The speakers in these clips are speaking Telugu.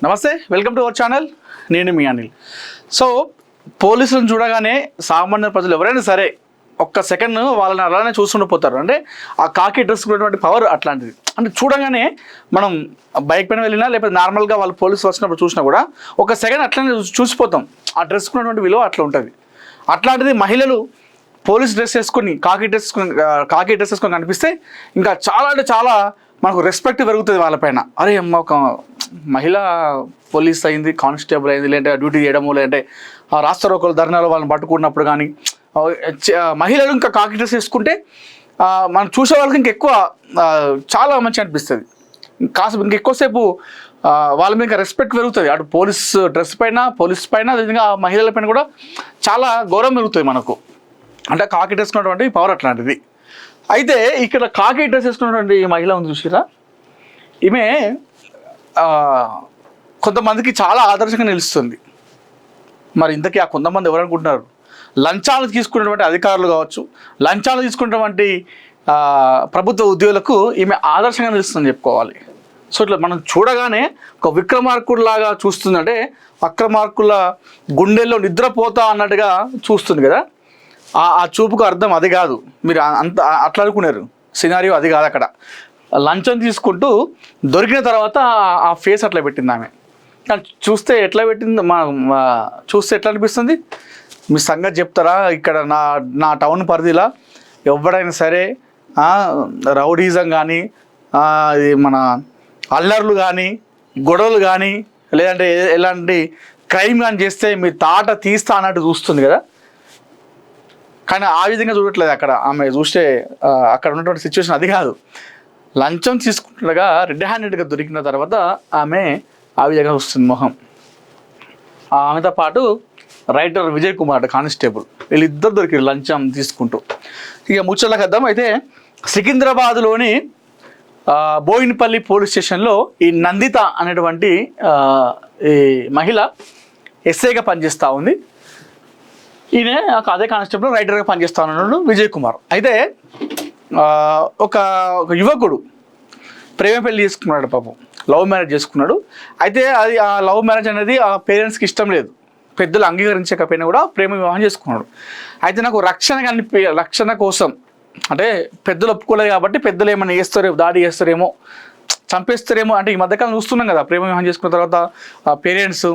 నమస్తే, వెల్కమ్ టు అవర్ ఛానల్. నేను మీ అనిల్. సో పోలీసులను చూడగానే సామాన్య ప్రజలు ఎవరైనా సరే ఒక్క సెకండ్ వాళ్ళని అలానే చూస్తుండిపోతారు. అంటే ఆ కాకి డ్రెస్ ఉన్నటువంటి పవర్ అట్లాంటిది. అంటే చూడగానే మనం బైక్ పైన వెళ్ళినా లేకపోతే నార్మల్గా వాళ్ళు పోలీసులు వచ్చినప్పుడు చూసినా కూడా ఒక సెకండ్ అట్లనే చూసిపోతాం. ఆ డ్రెస్కు ఉన్నటువంటి విలువ అట్లా ఉంటుంది. అట్లాంటిది మహిళలు పోలీస్ డ్రెస్ వేసుకొని కాకి డ్రెస్ వేసుకొని కనిపిస్తే ఇంకా చాలా అంటే చాలా మనకు రెస్పెక్ట్ పెరుగుతుంది వాళ్ళపైన. అరే అమ్మ, ఒక మహిళ పోలీస్ అయింది, కానిస్టేబుల్ అయింది, లేదంటే డ్యూటీ చేయడము, లేదంటే రాష్ట్ర రోకలు ధర్నాలు వాళ్ళని పట్టుకున్నప్పుడు కానీ మహిళలు ఇంకా కాకి డ్రెస్ వేసుకుంటే మనం చూసే వాళ్ళకి ఇంకెక్కువ చాలా మంచి అనిపిస్తుంది. కాసేపు ఇంకెక్కువసేపు వాళ్ళ మీద ఇంకా రెస్పెక్ట్ పెరుగుతుంది. అటు పోలీస్ డ్రెస్ పైన, పోలీస్ పైన, అదేవిధంగా మహిళల పైన కూడా చాలా గౌరవం పెరుగుతుంది మనకు. అంటే కాకి డ్రెస్ ఉన్నటువంటి పవర్ అట్లాంటిది. అయితే ఇక్కడ కాకి డ్రెస్ వేసుకున్నటువంటి మహిళ ఉంది చూసిరా, ఈమె కొంతమందికి చాలా ఆదర్శంగా నిలుస్తుంది. మరి ఇంతకీ ఆ కొంతమంది ఎవరు అనుకుంటున్నారు? లంచాలు తీసుకున్నటువంటి అధికారులు కావచ్చు, లంచాలు తీసుకున్నటువంటి ప్రభుత్వ ఉద్యోగులకు ఈమె ఆదర్శంగా నిలుస్తుందని చెప్పుకోవాలి. సో ఇట్లా మనం చూడగానే ఒక విక్రమార్కుడిలాగా చూస్తుందంటే అక్రమార్కుల గుండెల్లో నిద్రపోతా అన్నట్టుగా చూస్తుంది కదా. ఆ చూపుకు అర్థం అది కాదు. మీరు అంత అట్లా అనుకున్నారు, సినారియో అది కాదు. అక్కడ లంచం తీసుకుంటూ దొరికిన తర్వాత ఆ ఫేస్ అట్లా పెట్టింది ఆమె. చూస్తే ఎట్లా పెట్టింది, చూస్తే ఎట్లా అనిపిస్తుంది? మీ సంగతి చెప్తారా? ఇక్కడ నా టౌన్ పరిధిలో ఎవడైనా సరే రౌడీజం కానీ, మన అల్లర్లు కానీ, గొడవలు కానీ, లేదంటే ఎలాంటి క్రైమ్ కానీ చేస్తే మీ తాట తీస్తా అన్నట్టు చూస్తుంది కదా. కానీ ఆ విధంగా చూడట్లేదు అక్కడ ఆమె. చూస్తే అక్కడ ఉన్నటువంటి సిచ్యువేషన్ అది కాదు. లంచం తీసుకుంటుండగా రెడ్ హ్యాండెడ్గా దొరికిన తర్వాత ఆమె ఆ విధంగా వస్తుంది మొహం. ఆమెతో పాటు రైటర్ విజయ్ కుమార్ కానిస్టేబుల్, వీళ్ళిద్దరు దొరికారు లంచం తీసుకుంటూ. ఇక ముచ్చట్లకు వద్దాం. అయితే సికింద్రాబాద్లోని బోయినపల్లి పోలీస్ స్టేషన్లో ఈ నందిత అనేటువంటి ఈ మహిళ ఎస్ఐగా పనిచేస్తూ ఉంది. ఈయన అదే కానిస్టేబుల్ రైటర్గా పనిచేస్తా ఉన్నాడు విజయ్ కుమార్. అయితే ఒక యువకుడు ప్రేమ పెళ్లి చేసుకున్నాడు, పాపం లవ్ మ్యారేజ్ చేసుకున్నాడు. అయితే అది ఆ లవ్ మ్యారేజ్ అనేది ఆ పేరెంట్స్కి ఇష్టం లేదు, పెద్దలు అంగీకరించకపోయినా కూడా ప్రేమ వివాహం చేసుకున్నాడు. అయితే నాకు రక్షణ కోసం, అంటే పెద్దలు ఒప్పుకోలేదు కాబట్టి పెద్దలు ఏమైనా చేస్తారేమో, దాడి చేస్తారేమో, చంపేస్తారేమో. అంటే ఈ మధ్యకాలం చూస్తున్నాం కదా, ప్రేమ వివాహం చేసుకున్న తర్వాత పేరెంట్స్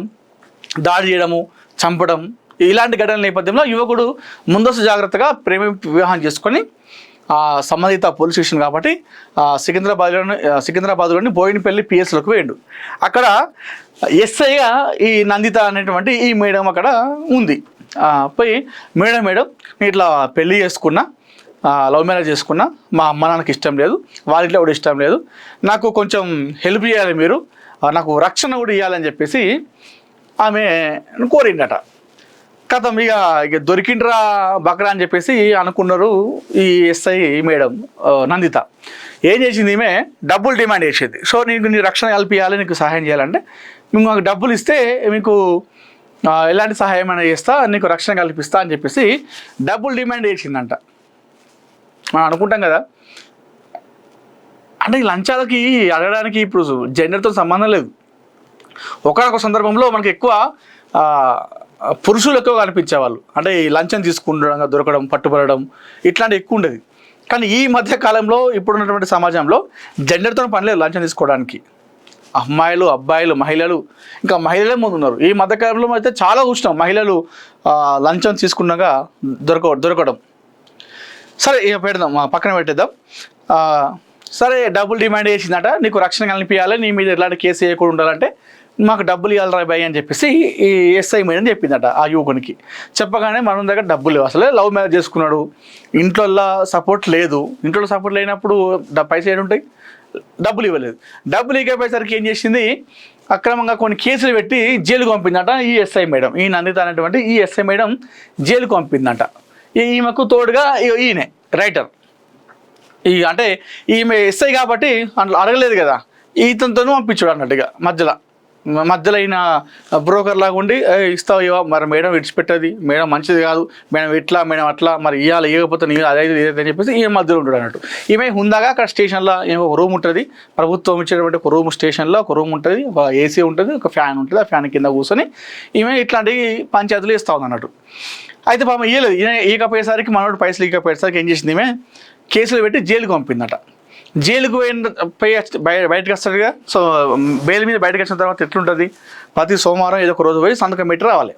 దాడి చేయడము, చంపడం, ఇలాంటి ఘటనల నేపథ్యంలో యువకుడు ముందస్తు జాగ్రత్తగా ప్రేమ వివాహం చేసుకొని సంబంధిత పోలీస్ స్టేషన్ కాబట్టి సికింద్రాబాద్లోని బోయినపల్లి పిఎస్లోకి వేయండు. అక్కడ ఎస్ఐగా ఈ నందిత అనేటువంటి ఈ మేడం అక్కడ ఉంది. పోయి మేడం నేను ఇట్లా పెళ్ళి చేసుకున్నా, లవ్ మ్యారేజ్ చేసుకున్నా, మా అమ్మ నాన్నకి ఇష్టం లేదు, వాళ్ళ ఇంట్లో కూడా ఇష్టం లేదు, నాకు కొంచెం హెల్ప్ చేయాలి, మీరు నాకు రక్షణ కూడా ఇవ్వాలని చెప్పేసి ఆమె కోరిందట. కథ ఇక దొరికిండ్రా బక్రా అని చెప్పేసి అనుకున్నారు ఈ ఎస్ఐ మేడం నందిత. ఏం చేసింది, ఈమె డబ్బులు డిమాండ్ చేసేది. సో నీ రక్షణ కల్పించాలి, నీకు సహాయం చేయాలంటే మేము మాకు డబ్బులు ఇస్తే మీకు ఎలాంటి సహాయం అయినా చేస్తా, నీకు రక్షణ కల్పిస్తా అని చెప్పేసి డబ్బులు డిమాండ్ చేసిందంట. మనం అనుకుంటాం కదా, అంటే ఈ లంచాలకి అడగడానికి ఇప్పుడు జెండర్తో సంబంధం లేదు. ఒకనొక సందర్భంలో మనకి ఎక్కువ పురుషులు ఎక్కువ కనిపించేవాళ్ళు. అంటే ఈ లంచం తీసుకుండడం, దొరకడం, పట్టుబడడం ఇట్లాంటివి ఎక్కువ ఉండేది. కానీ ఈ మధ్య కాలంలో ఇప్పుడున్నటువంటి సమాజంలో జెండర్తో పని లేదు లంచం తీసుకోవడానికి. అమ్మాయిలు, అబ్బాయిలు, మహిళలు, ఇంకా మహిళలే ముందు ఉన్నారు. ఈ మధ్యకాలంలో అయితే చాలా చూసినాం మహిళలు లంచం తీసుకున్నాక దొరకడం. సరే ఇక పెడదాం, పక్కన పెట్టేద్దాం. సరే డబ్బులు డిమాండ్ చేసిందట, నీకు రక్షణ కల్పించాలి, నీ మీద ఎలాంటి కేసు వేయకుండా ఉండాలంటే మాకు డబ్బులు ఇవ్వాలి రా భయ్ అని చెప్పేసి ఈ ఎస్ఐ మేడం చెప్పిందట ఆ యువకునికి. చెప్పగానే మనం దగ్గర డబ్బులు లేవు, అసలే లవ్ మ్యారేజ్ చేసుకున్నాడు, ఇంట్లో సపోర్ట్ లేదు, ఇంట్లో సపోర్ట్ లేనప్పుడు పైసలు ఏడుంటాయి, డబ్బులు ఇవ్వలేదు. డబ్బులు ఇవ్వకపోయేసరికి ఏం చేసింది, అక్రమంగా కొన్ని కేసులు పెట్టి జైలుకు పంపిందట ఈ ఎస్ఐ మేడం. ఈ నందిత అనేటువంటి ఈ ఎస్ఐ మేడం జైలుకు పంపిందట. ఈమెకు తోడుగా ఈయనే రైటర్. అంటే ఈమె ఎస్ఐ కాబట్టి అట్లా అడగలేదు కదా, ఈతనితోనూ పంపించాడు అన్నట్టుగా మధ్యలో. మధ్యలో అయిన బ్రోకర్ లాగా ఉండి ఇస్తావు ఇవా మరి మేడం విడిచిపెట్టది, మేడం మంచిది కాదు, మేడం ఇట్లా మేడం అట్లా, మరి ఇవ్వాలి ఇవ్వకపోతే నీ అదైతే ఇదైతే అని చెప్పేసి ఈమె మధ్యలో ఉంటాడు అన్నట్టు. ఈమె హుందాగా అక్కడ స్టేషన్లో ఏమో ఒక రూమ్ ఉంటుంది, ప్రభుత్వం ఇచ్చేటువంటి ఒక రూమ్, స్టేషన్లో ఒక రూమ్ ఉంటుంది, ఒక ఏసీ ఉంటుంది, ఒక ఫ్యాన్ ఉంటుంది. ఆ ఫ్యాన్ కింద కూర్చొని ఈమె ఇట్లాంటి పంచాయతీలు ఇస్తూ ఉంది అన్నట్టు. అయితే పాపం ఇవ్వలేదు. ఈకపోయేసరికి మనోడు పైసలు ఈకపోయేసరికి ఏం చేసింది, ఈమె కేసులు పెట్టి జైలుకి పంపిందట. జైలుకు బయటకు వస్తాడుగా. సో బెయిల్ మీద బయటకు వచ్చిన తర్వాత ఎట్లుంటుంది, ప్రతి సోమవారం ఏదో ఒక రోజు పోయి సంతకం పెట్టి రావాలి.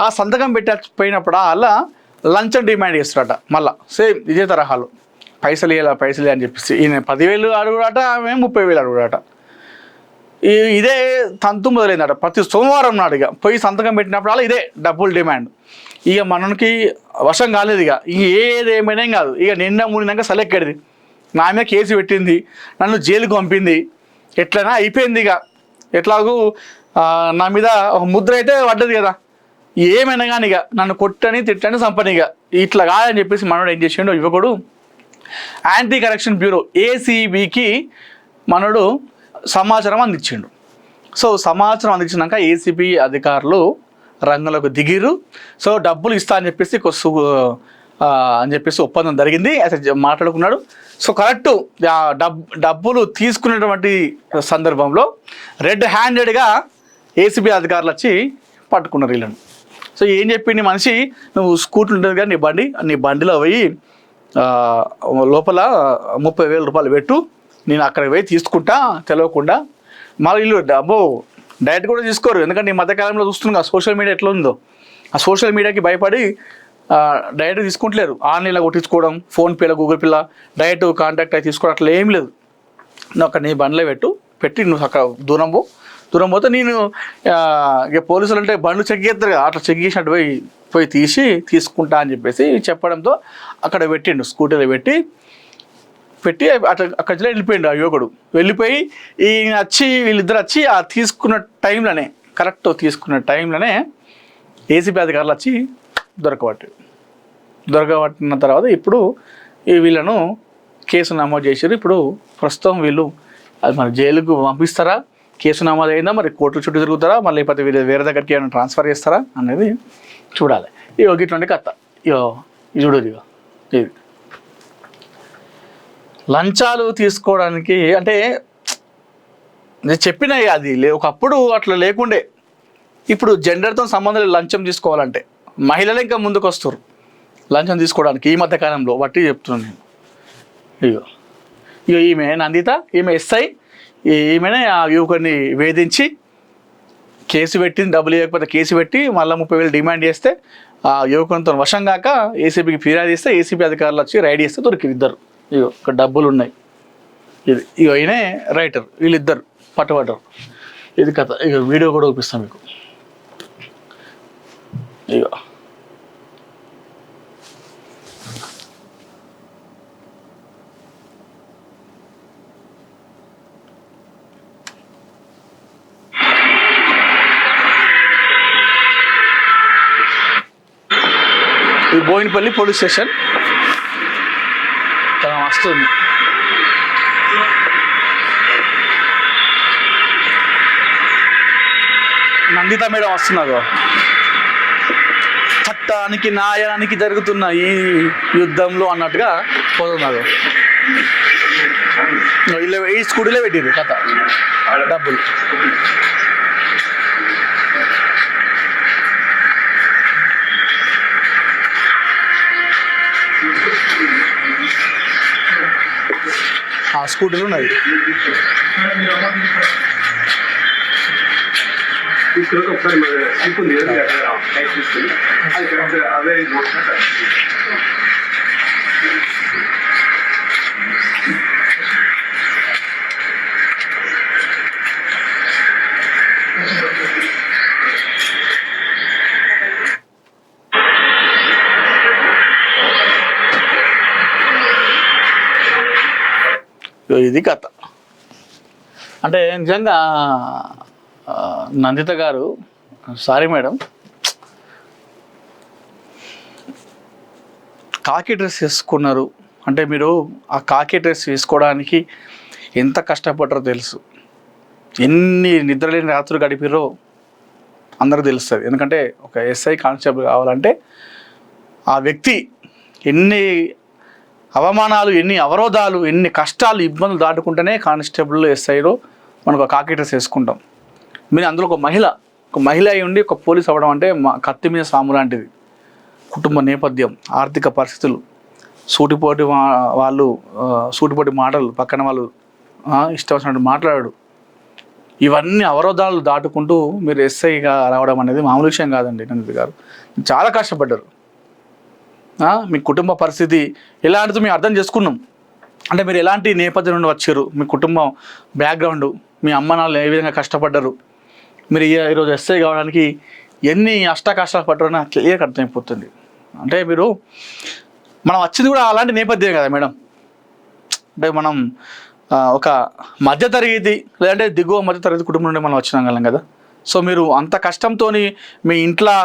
ఆ సంతకం పెట్టి పోయినప్పుడు అలా లంచం డిమాండ్ చేస్తాడట. మళ్ళీ సేమ్ ఇదే తరహాలో పైసలు ఇవ్వాలి అని చెప్పేసి ఈయన 10,000 అడుగుడట, ఆమె 30,000 అడుగుడట. ఇదే తంతు మొదలైందట. ప్రతి సోమవారం నాడు ఇక పోయి సంతకం పెట్టినప్పుడు అలా ఇదే డబ్బులు డిమాండ్. ఇక మనకి వశం కాలేదు. ఇక ఏదేమైనా కాదు. ఇక నిన్న మూడినాక సెలెక్కేది నా మీద కేసు పెట్టింది, నన్ను జైలుకు పంపింది, ఎట్లైనా అయిపోయింది. ఇక ఎట్లాగూ నా మీద ఒక ముద్ర అయితే పడ్డది కదా, ఏమైనా కానీ ఇక నన్ను కొట్టని తిట్టని సంపని ఇక ఇట్లా కాదని చెప్పేసి మనోడు ఏం చేసిండు, యువకుడు యాంటీ కరప్షన్ బ్యూరో ఏసీబీకి మనోడు సమాచారం అందించిండు. సో సమాచారం అందించినాక ఏసీబీ అధికారులు రంగంలోకి దిగిరు. సో డబ్బులు ఇస్తా అని చెప్పేసి ఒప్పందం జరిగింది, అయితే మాట్లాడుకున్నాడు. సో కరెక్ట్ డబ్బులు తీసుకునేటువంటి సందర్భంలో రెడ్ హ్యాండెడ్గా ఏసీబీ అధికారులు వచ్చి పట్టుకున్నారు వీళ్ళని. సో ఏం చెప్పింది మనిషి, నువ్వు స్కూటర్ ఉంటుంది కదా నీ బండిలో పోయి లోపల 30,000 రూపాయలు పెట్టు, నేను అక్కడికి పోయి తీసుకుంటా తెలియకుండా. మళ్ళీ వీళ్ళు డబ్బు డైరెక్ట్ కూడా తీసుకోరు, ఎందుకంటే ఈ మధ్యకాలంలో చూస్తున్నా సోషల్ మీడియా ఎట్లా ఉందో, ఆ సోషల్ మీడియాకి భయపడి డైరెక్ట్ తీసుకుంటలేరు. ఆన్లైన్లో కొట్టించుకోవడం, ఫోన్పేలో గూగుల్ పేలో డైరెక్ట్ కాంటాక్ట్ అయి తీసుకోవడం అట్లా ఏం లేదు. నువ్వు అక్కడ నీ బండ్లో పెట్టి నువ్వు అక్కడ దూరం పోతే నేను ఇక పోలీసులు అంటే బండ్లు చెక్ చేస్తారు కదా, అట్లా చెక్ చేసినట్టు పోయి తీసుకుంటా అని చెప్పేసి చెప్పడంతో అక్కడ పెట్టిండు, స్కూటీలో పెట్టి అక్కడ వెళ్ళిపోయిండు. ఆ యువకుడు వెళ్ళిపోయి వీళ్ళిద్దరు వచ్చి ఆ కరెక్ట్ తీసుకున్న టైంలోనే ఏసీబీ అధికారులు వచ్చి దొరకబట్టిన తర్వాత ఇప్పుడు వీళ్ళను కేసు నమోదు చేశారు. ఇప్పుడు ప్రస్తుతం వీళ్ళు అది మన జైలుకు పంపిస్తారా, కేసు నమోదు అయిందా, మరి కోర్టు చుట్టూ తిరుగుతారా, మళ్ళీ లేకపోతే వీళ్ళు వేరే దగ్గరికి ఏమైనా ట్రాన్స్ఫర్ చేస్తారా అనేది చూడాలి. ఇట్లంటే కథ. చూడు ఇది లంచాలు తీసుకోవడానికి అంటే నేను చెప్పిన అది ఒకప్పుడు అట్లా లేకుండే. ఇప్పుడు జెండర్తో సంబంధం లేదు. లంచం తీసుకోవాలంటే మహిళలు ఇంకా ముందుకు వస్తారు లంచం తీసుకోవడానికి. ఈ మధ్యకాలంలో బట్టి చెప్తున్నాను నేను. ఈమె నందిత, ఈమె ఎస్ఐ, ఈమెనే ఆ యువకుడిని వేధించి కేసు పెట్టింది. డబ్బులు ఇవ్వకపోతే కేసు పెట్టి మళ్ళీ 30,000 డిమాండ్ చేస్తే ఆ యువకునితో వశం కాక ఏసీబీకి ఫిర్యాదు చేస్తే ఏసీబీ అధికారులు వచ్చి రైడ్ చేస్తే దొరికింది ఇద్దరు. ఇక్కడ డబ్బులు ఉన్నాయి. ఈయనే రైటర్, వీళ్ళిద్దరు పట్టుబడ్డారు. ఇది కథ. వీడియో కూడా చూపిస్తాను మీకు. ఇది బోయినపల్లి పోలీస్ స్టేషన్. వస్తుంది నందిత మేడం వస్తున్నారు. చట్టానికి న్యాయానికి జరుగుతున్న ఈ యుద్ధంలో అన్నట్టుగా పోతున్నారు. ఈ స్కూటీలో పెట్టిరు కథ డబ్బులు. ఆ స్కూటీలు ఉన్నాయి. ఇది కథ. అంటే నిజంగా నందిత గారు, సారీ మేడం, కాకి డ్రెస్ వేసుకున్నారు అంటే మీరు ఆ కాకి డ్రెస్ వేసుకోవడానికి ఎంత కష్టపడ్డారో తెలుసు. ఎన్ని నిద్రలేని రాత్రులు గడిపిరో అందరికీ తెలుస్తుంది. ఎందుకంటే ఒక ఎస్ఐ కానిస్టేబుల్ కావాలంటే ఆ వ్యక్తి ఎన్ని అవమానాలు, ఎన్ని అవరోధాలు, ఎన్ని కష్టాలు, ఇబ్బందులు దాటుకుంటేనే కానిస్టేబుల్ ఎస్ఐలో మనకు ఒక కాకి డ్రెస్ వేసుకుంటాం. మీరు అందులో ఒక మహిళ అయి ఉండి ఒక పోలీస్ అవ్వడం అంటే కత్తి మీద సాము లాంటిది. కుటుంబ నేపథ్యం, ఆర్థిక పరిస్థితులు, సూటిపోటి మాటలు, పక్కన వాళ్ళు ఇష్టం వచ్చినట్టు మాట్లాడాడు, ఇవన్నీ అవరోధాలు దాటుకుంటూ మీరు ఎస్ఐగా రావడం అనేది మామూలు విషయం కాదండి. నందిత గారు చాలా కష్టపడ్డారు. మీ కుటుంబ పరిస్థితి ఎలాంటిదో మేము అర్థం చేసుకున్నాం. అంటే మీరు ఎలాంటి నేపథ్యం నుండి వచ్చారు, మీ కుటుంబం బ్యాక్గ్రౌండ్, మీ అమ్మ నాన్నలు ఏ విధంగా కష్టపడ్డారు, మీరు ఈరోజు ఎస్ఐ కావడానికి ఎన్ని కష్టాలు పడ్డారో నాకు క్లియర్గా అర్థమైపోతుంది. అంటే మనం వచ్చింది కూడా అలాంటి నేపథ్యం కదా మేడం. అంటే మనం ఒక మధ్యతరగతి లేదంటే దిగువ మధ్యతరగతి కుటుంబం నుండి మనం వచ్చినాం కదా. సో మీరు అంత కష్టంతో మీ ఇంట్లో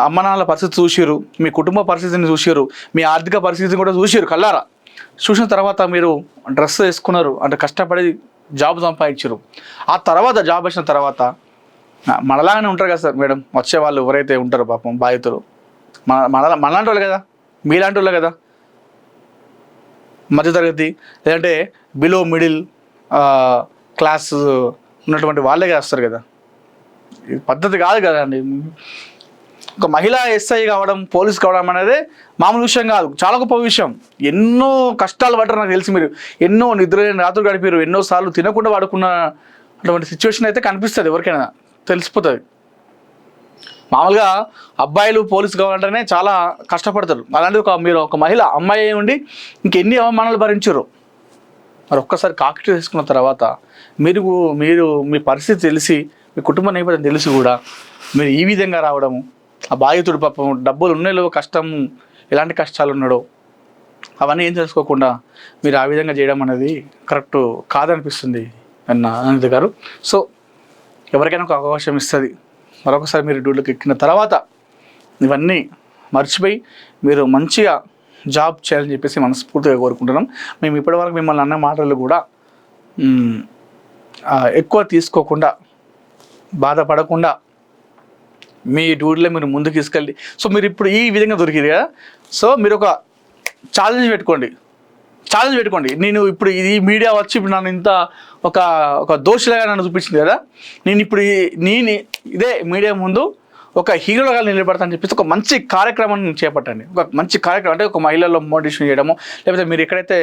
అమ్మ నాన్నల పరిస్థితి చూసిరు, మీ కుటుంబ పరిస్థితిని చూసిరు, మీ ఆర్థిక పరిస్థితిని కూడా చూసిరు కల్లారా. చూసిన తర్వాత మీరు డ్రెస్ వేసుకున్నారు, అంటే కష్టపడి జాబ్ సంపాదించారు. ఆ తర్వాత జాబ్ వచ్చిన తర్వాత మనలాగానే ఉంటారు కదా సార్ మేడం, వచ్చేవాళ్ళు ఎవరైతే ఉంటారో పాపం బాధితులు మనలాంటి వాళ్ళు కదా, మీలాంటి వాళ్ళు కదా, మధ్యతరగతి లేదంటే బిలో మిడిల్ క్లాస్ ఉన్నటువంటి వాళ్ళే వస్తారు కదా. ఇది పద్ధతి కాదు కదా అండి. ఒక మహిళా ఎస్ఐ కావడం, పోలీస్ కావడం అనేది మామూలు విషయం కాదు, చాలా గొప్ప విషయం. ఎన్నో కష్టాలు పడ్డారు నాకు తెలిసి, మీరు ఎన్నో నిద్రలేని రాత్రులు గడిపారు, ఎన్నోసార్లు తినకుండా వాడుకున్న అటువంటి సిచ్యువేషన్ అయితే కనిపిస్తుంది, ఎవరికైనా తెలిసిపోతుంది. మామూలుగా అబ్బాయిలు పోలీసు కావాలంటేనే చాలా కష్టపడతారు. అలాంటిది మీరు ఒక మహిళ అమ్మాయి ఉండి ఇంకెన్ని అవమానాలు భరించారు. మరి ఒక్కసారి కాకి తీసుకున్న తర్వాత మీరు మీ పరిస్థితి తెలిసి, మీ కుటుంబ నేపథ్యం తెలిసి కూడా మీరు ఈ విధంగా రావడము, ఆ బాధితుడు పాపం డబ్బులు ఉన్నాయో కష్టం ఎలాంటి కష్టాలు ఉన్నాడో అవన్నీ ఏం తెలుసుకోకుండా మీరు ఆ విధంగా చేయడం అనేది కరెక్ట్ కాదనిపిస్తుంది అనిత గారు. సో ఎవరికైనా ఒక అవకాశం ఇస్తుంది, మరొకసారి మీరు డ్యూటీకి ఎక్కిన తర్వాత ఇవన్నీ మర్చిపోయి మీరు మంచిగా జాబ్ చేయాలని చెప్పేసి మనస్ఫూర్తిగా కోరుకుంటున్నాం. మేము ఇప్పటివరకు మిమ్మల్ని అన్న మాటలు కూడా ఎక్కువ తీసుకోకుండా, బాధపడకుండా మీ డ్యూటీలో మీరు ముందుకు తీసుకెళ్ళి, సో మీరు ఇప్పుడు ఈ విధంగా దొరికింది కదా, సో మీరు ఒక ఛాలెంజ్ పెట్టుకోండి. నేను ఇప్పుడు ఈ మీడియా వచ్చి ఇప్పుడు నన్ను ఇంత ఒక దోషిలాగా నన్ను చూపించింది కదా, నేను ఇప్పుడు ఇదే మీడియా ముందు ఒక హీరోగా నిలబడతానని చెప్పేసి ఒక మంచి కార్యక్రమాన్ని చేపట్టండి. ఒక మంచి కార్యక్రమం అంటే ఒక మహిళల్లో మోటివేషన్ చేయడము, లేకపోతే మీరు ఎక్కడైతే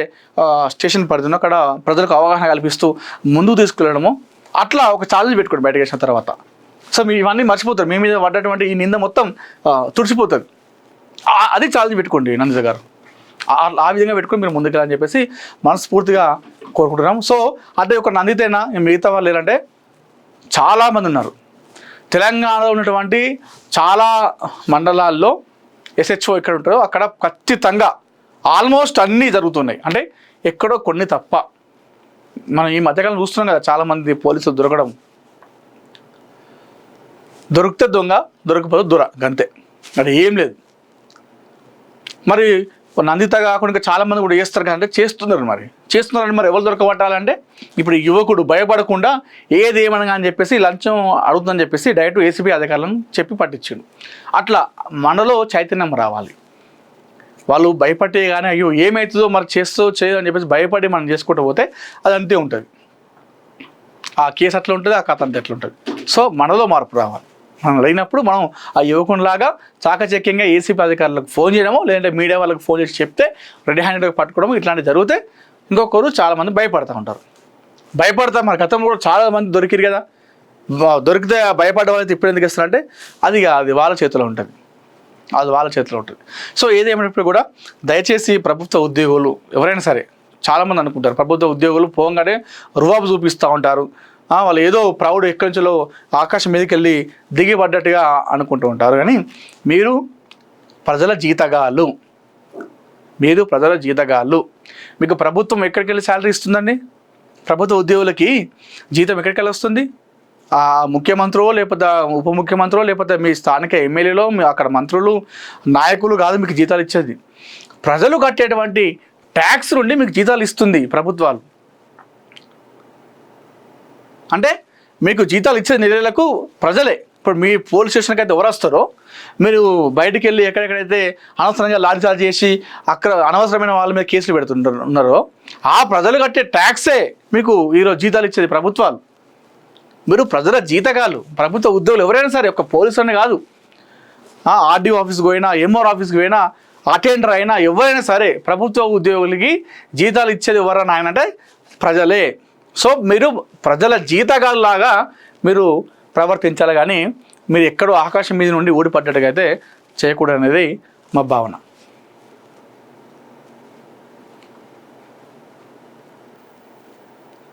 స్టేషన్ పడుతుందో అక్కడ ప్రజలకు అవగాహన కల్పిస్తూ ముందుకు తీసుకెళ్ళడము, అట్లా ఒక ఛాలెంజ్ పెట్టుకోండి బయటకు వచ్చిన తర్వాత. సో మీరు ఇవన్నీ మర్చిపోతారు, మీ మీద పడ్డటువంటి ఈ నింద మొత్తం తుడిచిపోతుంది. అది ఛాలెంజ్ పెట్టుకోండి నందిత గారు. ఆ విధంగా పెట్టుకొని మీరు ముందుకెళ్ళని చెప్పేసి మనస్ఫూర్తిగా కోరుకుంటున్నాం. సో అంటే ఒక నందితేనా మిగతా వాళ్ళు ఏంటంటే చాలామంది ఉన్నారు. తెలంగాణలో ఉన్నటువంటి చాలా మండలాల్లో ఎస్హెచ్ఓ ఎక్కడ ఉంటారో అక్కడ ఖచ్చితంగా ఆల్మోస్ట్ అన్నీ జరుగుతున్నాయి. అంటే ఎక్కడో కొన్ని తప్ప. మనం ఈ మధ్యకాలం చూస్తున్నాం కదా, చాలామంది పోలీసులు దొరికితే దొంగ, దొరకపోతే దొర, గంతే, అది ఏం లేదు. మరి నందిత కాకుండా చాలామంది కూడా చేస్తారు కదంటే చేస్తున్నారని మరి ఎవరు దొరకబట్టాలంటే ఇప్పుడు యువకుడు భయపడకుండా ఏది ఏమనగా అని చెప్పేసి లంచం అడుగుతుందని చెప్పేసి డైరెక్ట్ ఏసీబీ అధికారులను చెప్పి పట్టించాడు. అట్లా మనలో చైతన్యం రావాలి. వాళ్ళు భయపడే కానీ అయ్యో ఏమవుతుందో మరి చేయదు అని చెప్పేసి భయపడి మనం చేసుకుంటూ పోతే అది అంతే ఉంటుంది. ఆ కేసు అట్లా ఉంటుంది, ఆ కథ అంతే ఎట్లా ఉంటుంది. సో మనలో మార్పు రావాలి. మనం లేనప్పుడు మనం ఆ యువకునిలాగా చాకచక్యంగా ఏసీపీ అధికారులకు ఫోన్ చేయడము, లేదంటే మీడియా వాళ్ళకి ఫోన్ చేసి చెప్తే రెడీ హ్యాండెడ్గా పట్టుకోవడము ఇట్లాంటివి జరిగితే ఇంకొకరు చాలామంది భయపడుతూ ఉంటారు. మన గతంలో కూడా చాలామంది దొరికిరు కదా, దొరికితే భయపడ్డ వాళ్ళైతే ఇప్పుడు ఎందుకు ఇస్తారంటే అది వాళ్ళ చేతిలో ఉంటుంది, సో ఏదేమైనప్పుడు కూడా దయచేసి ప్రభుత్వ ఉద్యోగులు ఎవరైనా సరే, చాలామంది అనుకుంటారు ప్రభుత్వ ఉద్యోగులు పోగానే రువాబు చూపిస్తూ ఉంటారు, వాళ్ళు ఏదో ప్రౌడ్ ఎక్కడి నుంచో ఆకాశం మీదకి వెళ్ళి దిగిపడ్డట్టుగా అనుకుంటూ ఉంటారు. కానీ మీరు ప్రజల జీతగాళ్ళు, మీకు ప్రభుత్వం ఎక్కడికి వెళ్ళి శాలరీ ఇస్తుందండి? ప్రభుత్వ ఉద్యోగులకి జీతం ఎక్కడికి వెళ్ళి వస్తుంది? ఆ ముఖ్యమంత్రో లేకపోతే ఉప ముఖ్యమంత్రో లేకపోతే మీ స్థానిక ఎమ్మెల్యేలో అక్కడ మంత్రులు నాయకులు కాదు మీకు జీతాలు ఇచ్చేది. ప్రజలు కట్టేటువంటి ట్యాక్స్ నుండి మీకు జీతాలు ఇస్తుంది ప్రభుత్వాలు. అంటే మీకు జీతాలు ఇచ్చే నిధులకు ప్రజలే. ఇప్పుడు మీ పోలీస్ స్టేషన్కి అయితే ఎవరు వస్తారో, మీరు బయటికి వెళ్ళి ఎక్కడెక్కడైతే అనవసరంగా లాఠీ చార్జ్ చేసి అక్కడ అనవసరమైన వాళ్ళ మీద కేసులు ఉన్నారో ఆ ప్రజలు కట్టే ట్యాక్సే మీకు ఈరోజు జీతాలు ఇచ్చేది ప్రభుత్వాలు. మీరు ప్రజల జీతగాలు, ప్రభుత్వ ఉద్యోగులు ఎవరైనా సరే, ఒక పోలీసు అనే కాదు, ఆర్డీఓ ఆఫీస్కి పోయినా, ఎంఆర్ ఆఫీస్కి పోయినా, అటెండర్ అయినా, ఎవరైనా సరే ప్రభుత్వ ఉద్యోగులకి జీతాలు ఇచ్చేది ఎవరన్నా ఆయన అంటే ప్రజలే. సో మీరు ప్రజల జీతగాళ్ళలాగా మీరు ప్రవర్తించాలి, కానీ మీరు ఎక్కడో ఆకాశం మీద నుండి ఊడిపడ్డట్టుగా అయితే చేయకూడదు అనేది మా భావన.